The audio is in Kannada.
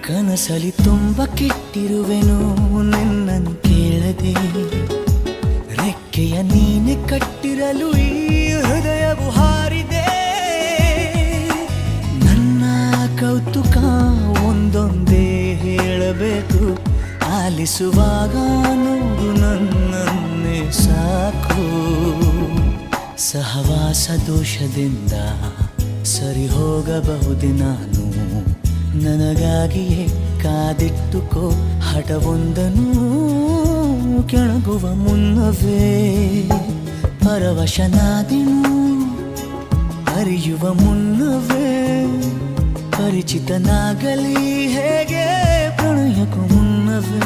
ಕನಸಲಿ ತುಂಬ ಕೆಟ್ಟಿರುವೆನು ನಿನ್ನನ್ನು ಕೇಳದೆ, ರೆಕ್ಕೆಯ ನೀನೆ ಕಟ್ಟಿರಲು ಈ ಹೃದಯವು ಹಾರಿದೆ. ನನ್ನ ಕೌತುಕ ಒಂದೊಂದೇ ಹೇಳಬೇಕು, ಆಲಿಸುವಾಗ ನೋಡು ನನ್ನನ್ನೇ ಸಾಕು. ಸಹವಾಸ ದೋಷದಿಂದ ಸರಿ ಹೋಗಬಹುದೇ ನಾನು, ನನಗಾಗಿಯೇ ಕಾದಿಟ್ಟುಕೋ ಹಠವೊಂದನು. ಕೆಳಗುವ ಮುನ್ನವೇ ಪರವಶನಾದೆನು, ಅರಿಯುವ ಮುನ್ನವೇ ಪರಿಚಿತನಾಗಲಿ ಹೇಗೆ ಪ್ರಣಯಕ್ಕೂ ಮುನ್ನವೇ.